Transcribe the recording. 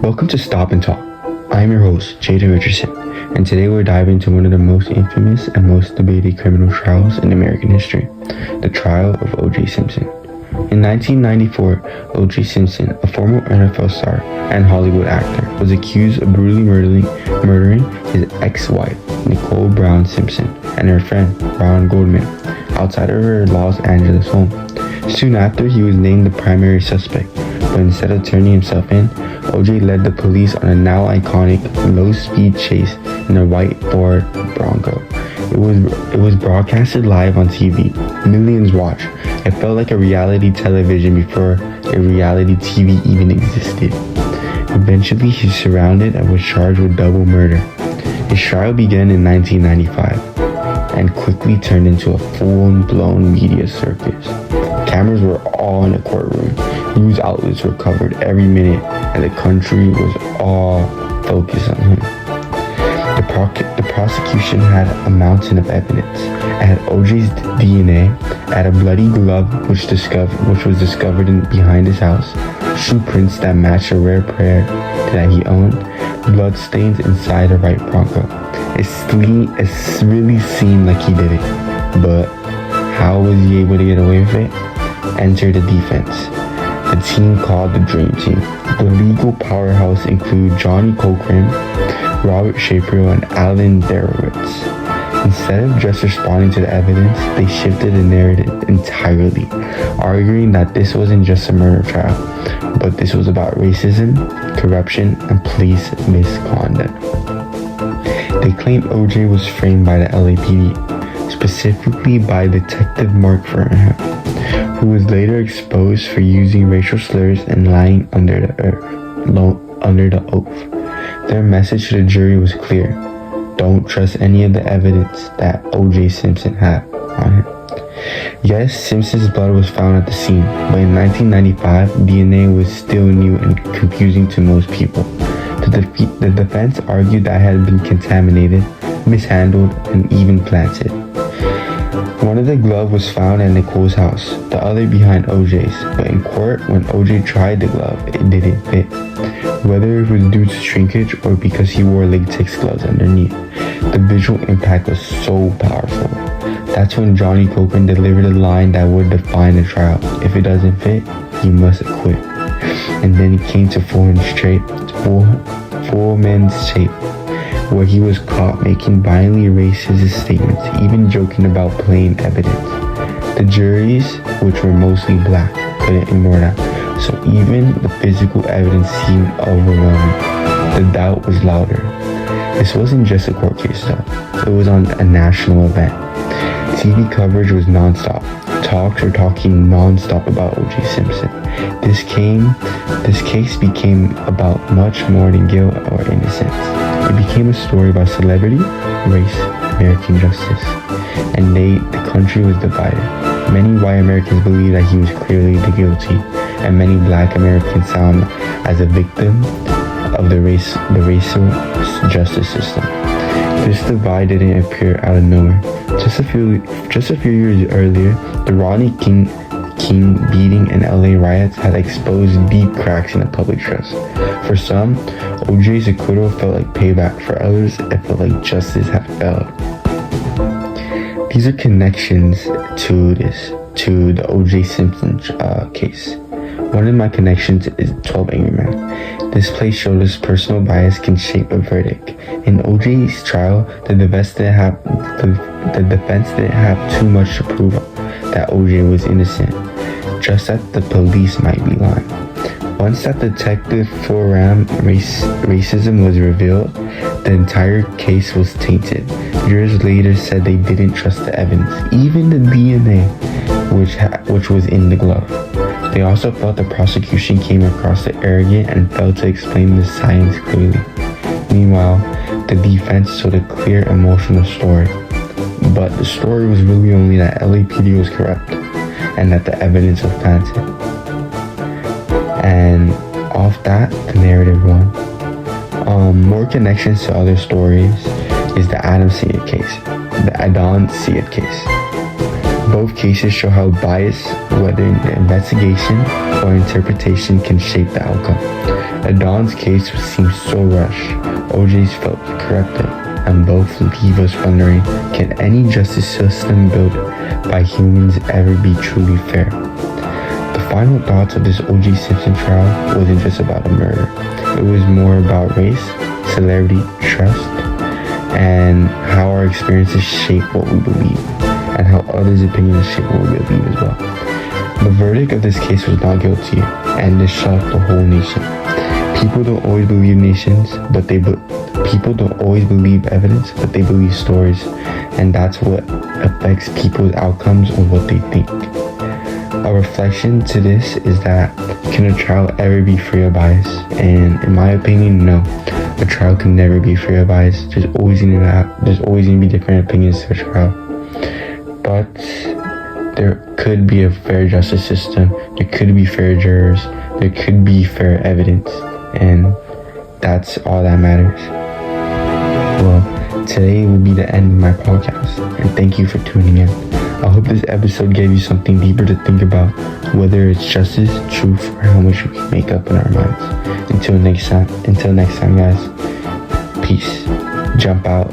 Welcome to Stop and Talk. I am your host, Jada Richardson, and today we're diving into one of the most infamous and most debated criminal trials in American history, the trial of O.J. Simpson. In 1994, O.J. Simpson, a former NFL star and Hollywood actor, was accused of brutally murdering his ex-wife, Nicole Brown Simpson, and her friend, Ron Goldman, outside of her Los Angeles home. Soon after, he was named the primary suspect, but instead of turning himself in, O.J. led the police on a now iconic low-speed chase in a white Ford Bronco. It was broadcasted live on TV. Millions watched. It felt like a reality television before a reality TV even existed. Eventually, he was surrounded and was charged with double murder. His trial began in 1995 and quickly turned into a full-blown media circus. Cameras were all in the courtroom. News outlets were covered every minute, and the country was all focused on him. The prosecution had a mountain of evidence. It had O.J.'s DNA, it had a bloody glove which was discovered behind his house, shoe prints that matched a rare pair that he owned, blood stains inside a white Bronco. It really seemed like he did it, but how was he able to get away with it? Enter the defense. The team called the Dream Team. The legal powerhouse included Johnny Cochran, Robert Shapiro, and Alan Derowitz. Instead of just responding to the evidence, they shifted the narrative entirely, arguing that this wasn't just a murder trial, but this was about racism, corruption, and police misconduct. They claimed O.J. was framed by the LAPD, specifically by Detective Mark Fernham, who was later exposed for using racial slurs and lying under the oath. Their message to the jury was clear: don't trust any of the evidence that O.J. Simpson had on him. Yes, Simpson's blood was found at the scene, but in 1995, DNA was still new and confusing to most people. The defense argued that it had been contaminated, mishandled, and even planted. One of the gloves was found at Nicole's house, the other behind O.J.'s, but in court, when O.J. tried the glove, it didn't fit. Whether it was due to shrinkage or because he wore latex gloves underneath, the visual impact was so powerful. That's when Johnny Cochran delivered a line that would define the trial: if it doesn't fit, you must acquit. And then it came to Full Men's Tape, where he was caught making violently racist statements, even joking about plain evidence. The juries, which were mostly black, couldn't ignore that, so even the physical evidence seemed overwhelming. The doubt was louder. This wasn't just a court case though, it was on a national event. TV coverage was non-stop. Talks were talking non-stop about O.J. Simpson. This case became about much more than guilt or innocence. It became a story about celebrity, race, American justice, and the country was divided. Many white Americans believed that he was clearly the guilty, and many black Americans saw him as a victim of the racial justice system. This divide didn't appear out of nowhere. Just a few years earlier, the Rodney King beating and LA riots had exposed deep cracks in the public trust. For some, O.J.'s acquittal felt like payback. For others, it felt like justice had failed. These are connections to the O.J. Simpson case. One of my connections is 12 Angry Men. This play showed us personal bias can shape a verdict. In O.J.'s trial, the defense didn't have too much to prove that O.J. was innocent, just that the police might be lying. Once that Detective Foram racism was revealed, the entire case was tainted. Jurors later said they didn't trust the evidence, even the DNA, which was in the glove. They also felt the prosecution came across as arrogant and failed to explain the science clearly. Meanwhile, the defense told a clear, emotional story. But the story was really only that LAPD was corrupt and that the evidence was planted. And off that, the narrative won. More connections to other stories is the Adam Syed case, the Adon Syed case. Both cases show how bias, whether in the investigation or interpretation, can shape the outcome. The Don's case seems so rushed. OJ's felt corrupted, and both leave us wondering, can any justice system built by humans ever be truly fair? The final thoughts of this O.J. Simpson trial wasn't just about a murder. It was more about race, celebrity, trust, and how our experiences shape what we believe, and how others' opinions shape what we believe as well. The verdict of this case was not guilty, and this shocked the whole nation. People don't always believe people don't always believe evidence, but they believe stories, and that's what affects people's outcomes on what they think. A reflection to this is that, can a trial ever be free of bias? And in my opinion, no. A trial can never be free of bias. There's always going to be different opinions to a trial. But there could be a fair justice system. There could be fair jurors. There could be fair evidence. And that's all that matters. Well, today will be the end of my podcast, and thank you for tuning in. I hope this episode gave you something deeper to think about, whether it's justice, truth, or how much we can make up in our minds. Until next time, guys, peace. Jump out.